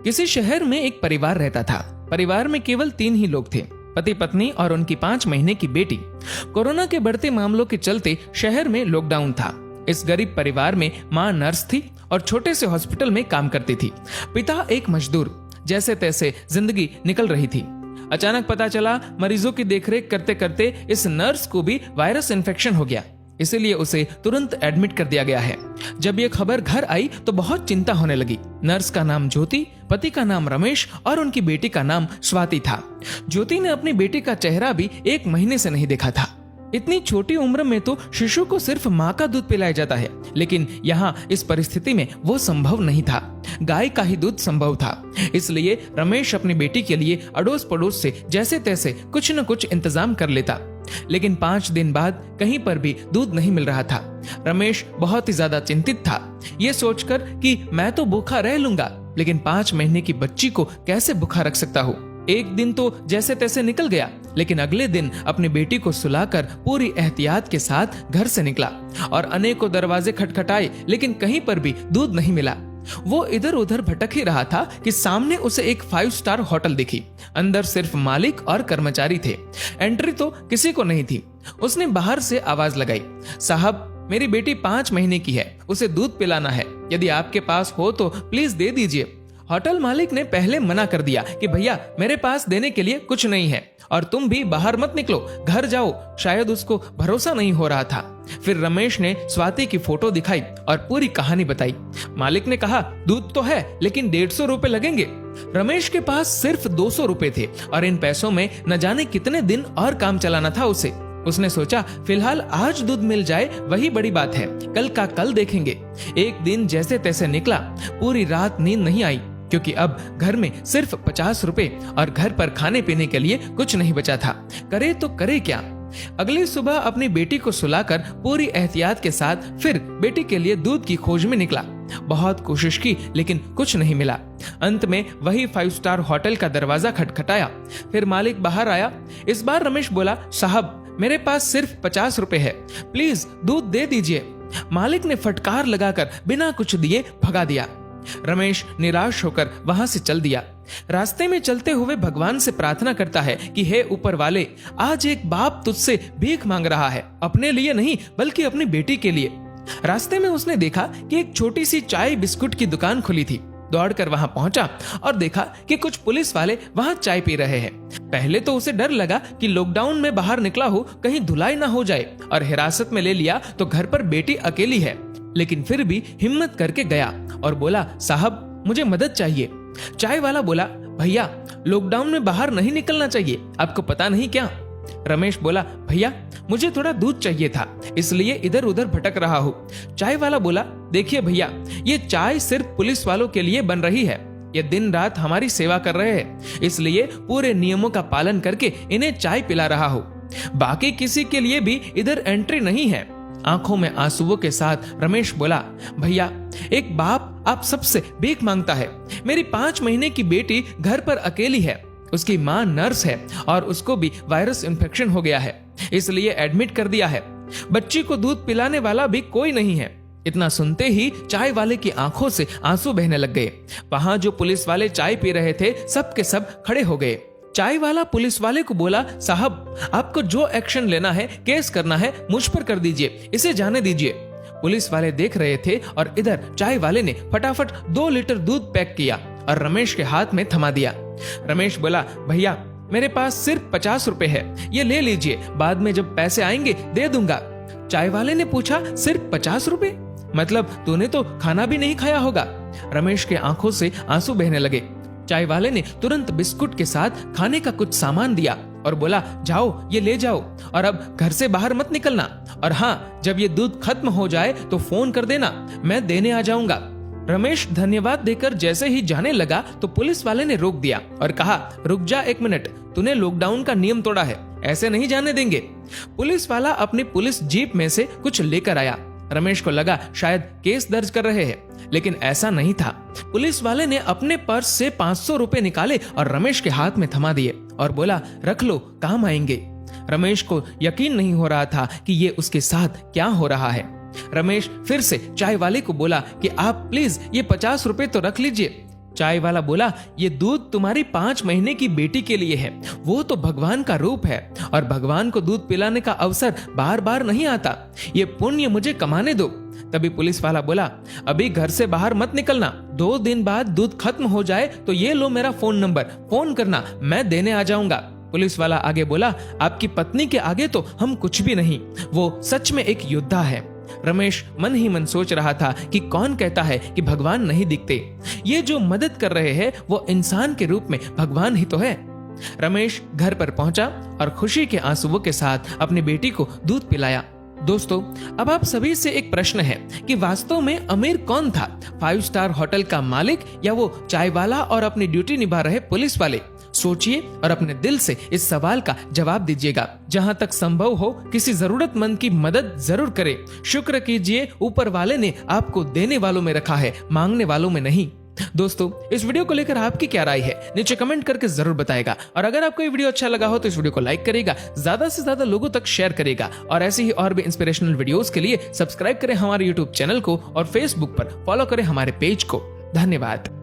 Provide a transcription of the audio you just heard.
किसी शहर में एक परिवार रहता था। परिवार में केवल 3 ही लोग थे, पति पत्नी और उनकी 5 महीने की बेटी। कोरोना के बढ़ते मामलों के चलते शहर में लॉकडाउन था। इस गरीब परिवार में मां नर्स थी और छोटे से हॉस्पिटल में काम करती थी। पिता एक मजदूर। जैसे तैसे जिंदगी निकल रही थी। अचानक पता चला मरीजों की देखरेख करते करते इस नर्स को भी वायरस इन्फेक्शन हो गया, इसीलिए उसे तुरंत एडमिट कर दिया गया है। जब ये खबर घर आई तो बहुत चिंता होने लगी। नर्स का नाम ज्योति, पति का नाम रमेश और उनकी बेटी का नाम स्वाति था। ज्योति ने अपनी बेटी का चेहरा भी 1 महीने से नहीं देखा था। इतनी छोटी उम्र में तो शिशु को सिर्फ माँ का दूध पिलाया जाता है, लेकिन यहाँ इस परिस्थिति में वो संभव नहीं था। गाय का ही दूध संभव था। इसलिए रमेश अपनी बेटी के लिए अड़ोस पड़ोस से जैसे तैसे कुछ न कुछ इंतजाम कर लेता, लेकिन 5 दिन बाद कहीं पर भी दूध नहीं मिल रहा था। रमेश बहुत ही ज्यादा चिंतित था, ये सोचकर कि मैं तो भूखा रह लूंगा, लेकिन 5 महीने की बच्ची को कैसे भूखा रख सकता हूँ। एक दिन तो जैसे तैसे निकल गया, लेकिन अगले दिन अपनी बेटी को सुलाकर पूरी एहतियात के साथ घर से निकला और अनेकों दरवाजे खटखटाए, लेकिन कहीं पर भी दूध नहीं मिला। वो इधर उधर भटक ही रहा था कि सामने उसे एक 5 स्टार होटल दिखी। अंदर सिर्फ मालिक और कर्मचारी थे। एंट्री तो किसी को नहीं थी। उसने बाहर से आवाज लगाई, साहब मेरी बेटी 5 महीने की है, उसे दूध पिलाना है, यदि आपके पास हो तो प्लीज दे दीजिए। होटल मालिक ने पहले मना कर दिया कि भैया मेरे पास देने के लिए कुछ नहीं है और तुम भी बाहर मत निकलो, घर जाओ। शायद उसको भरोसा नहीं हो रहा था। फिर रमेश ने स्वाति की फोटो दिखाई और पूरी कहानी बताई। मालिक ने कहा दूध तो है, लेकिन 150 रुपए लगेंगे। रमेश के पास सिर्फ 200 रुपए थे और इन पैसों में न जाने कितने दिन और काम चलाना था उसे। उसने सोचा फिलहाल आज दूध मिल जाए वही बड़ी बात है, कल का कल देखेंगे। एक दिन जैसे तैसे निकला। पूरी रात नींद नहीं आई, क्योंकि अब घर में सिर्फ 50 रुपए और घर पर खाने पीने के लिए कुछ नहीं बचा था। करे तो करे क्या। अगली सुबह अपनी बेटी को सुलाकर पूरी एहतियात के साथ फिर बेटी के लिए दूध की खोज में निकला। बहुत कोशिश की, लेकिन कुछ नहीं मिला। अंत में वही 5 स्टार होटल का दरवाजा खटखटाया। फिर मालिक बाहर आया। इस बार रमेश बोला, साहब मेरे पास सिर्फ 50 रुपए है, प्लीज दूध दे दीजिए। मालिक ने फटकार लगाकर बिना कुछ दिए भगा दिया। रमेश निराश होकर वहां से चल दिया। रास्ते में चलते हुए भगवान से प्रार्थना करता है कि हे ऊपर वाले, आज एक बाप तुझसे भीख मांग रहा है, अपने लिए नहीं बल्कि अपनी बेटी के लिए। रास्ते में उसने देखा कि एक छोटी सी चाय बिस्कुट की दुकान खुली थी। दौड़कर वहां पहुंचा और देखा कि कुछ पुलिस वाले वहां चाय पी रहे हैं। पहले तो उसे डर लगा कि लॉकडाउन में बाहर निकला हो, कहीं धुलाई ना हो जाए और हिरासत में ले लिया तो घर पर बेटी अकेली है, लेकिन फिर भी हिम्मत करके गया और बोला, साहब मुझे मदद चाहिए। चाय वाला बोला, भैया लॉकडाउन में बाहर नहीं निकलना चाहिए, आपको पता नहीं क्या। रमेश बोला, भैया मुझे थोड़ा दूध चाहिए था, इसलिए इधर उधर भटक रहा हूँ। चाय वाला बोला, देखिए भैया, ये चाय सिर्फ पुलिस वालों के लिए बन रही है, ये दिन रात हमारी सेवा कर रहे हैं, इसलिए पूरे नियमों का पालन करके इन्हें चाय पिला रहा हूँ। बाकी किसी के लिए भी इधर एंट्री नहीं है। आंखों में आंसुओं के साथ रमेश बोला, भैया एक बाप आप सबसे भीख मांगता है। मेरी 5 महीने की बेटी घर पर अकेली है, उसकी माँ नर्स है और उसको भी वायरस इन्फेक्शन हो गया है, इसलिए एडमिट कर दिया है। बच्ची को दूध पिलाने वाला भी कोई नहीं है। इतना सुनते ही चाय वाले की आंखों से आंसू बहने लग गए। वहां जो पुलिस वाले चाय पी रहे थे सब के सब खड़े हो गए। चाय वाला पुलिस वाले को बोला, साहब आपको जो एक्शन लेना है, केस करना है, मुझ पर कर दीजिए, इसे जाने दीजिए। पुलिस वाले देख रहे थे और इधर चाय वाले ने फटाफट 2 लीटर दूध पैक किया और रमेश के हाथ में थमा दिया। रमेश बोला, भैया मेरे पास सिर्फ 50 रुपए है, ये ले लीजिए, बाद में जब पैसे आएंगे दे दूंगा। चाय वाले ने पूछा, सिर्फ 50 रुपए? मतलब तूने तो खाना भी नहीं खाया होगा। रमेश के आंखों से आंसू बहने लगे। चाय वाले ने तुरंत बिस्कुट के साथ खाने का कुछ सामान दिया और बोला, जाओ ये ले जाओ और अब घर से बाहर मत निकलना, और हाँ जब ये दूध खत्म हो जाए तो फोन कर देना, मैं देने आ जाऊंगा। रमेश धन्यवाद देकर जैसे ही जाने लगा तो पुलिस वाले ने रोक दिया और कहा, रुक जा 1 मिनट, तूने लॉकडाउन का नियम तोड़ा है, ऐसे नहीं जाने देंगे। पुलिस वाला अपनी पुलिस जीप में से कुछ लेकर आया। रमेश को लगा शायद केस दर्ज कर रहे हैं, लेकिन ऐसा नहीं था। पुलिस वाले ने अपने पर्स से 500 रुपए निकाले और रमेश के हाथ में थमा दिए और बोला, रख लो, काम आएंगे। रमेश को यकीन नहीं हो रहा था कि ये उसके साथ क्या हो रहा है। रमेश फिर से चाय वाले को बोला कि आप प्लीज ये 50 रुपए तो रख लीजिए। चाय वाला बोला, ये दूध तुम्हारी 5 महीने की बेटी के लिए है। वो तो भगवान का रूप है और भगवान को दूध पिलाने का अवसर बार बार नहीं आता। ये पुण्य मुझे कमाने दो। तभी पुलिस वाला बोला, अभी घर से बाहर मत निकलना, 2 दिन बाद दूध खत्म हो जाए तो ये लो मेरा फोन नंबर, फोन करना, मैं देने आ जाऊंगा। पुलिस वाला आगे बोला, आपकी पत्नी के आगे तो हम कुछ भी नहीं, वो सच में एक योद्धा है। रमेश मन ही मन सोच रहा था कि कौन कहता है कि भगवान नहीं दिखते। ये जो मदद कर रहे हैं वो इंसान के रूप में भगवान ही तो है। रमेश घर पर पहुंचा और खुशी के आंसुओं के साथ अपनी बेटी को दूध पिलाया। दोस्तों, अब आप सभी से एक प्रश्न है कि वास्तव में अमीर कौन था, 5 स्टार होटल का मालिक या वो चाय वाला और अपनी ड्यूटी निभा रहे पुलिस वाले? सोचिए और अपने दिल से इस सवाल का जवाब दीजिएगा। जहां तक संभव हो किसी जरूरतमंद की मदद जरूर करें। शुक्र कीजिए, ऊपर वाले ने आपको देने वालों में रखा है, मांगने वालों में नहीं। दोस्तों, इस वीडियो को लेकर आपकी क्या राय है नीचे कमेंट करके जरूर बताएगा। और अगर आपको ये वीडियो अच्छा लगा हो तो इस वीडियो को लाइक करेगा, ज्यादा से ज्यादा लोगों तक शेयर करेगा और ऐसे ही और भी इंस्पिरेशनल वीडियोस के लिए सब्सक्राइब करें हमारे यूट्यूब चैनल को और फेसबुक पर फॉलो करें हमारे पेज को। धन्यवाद।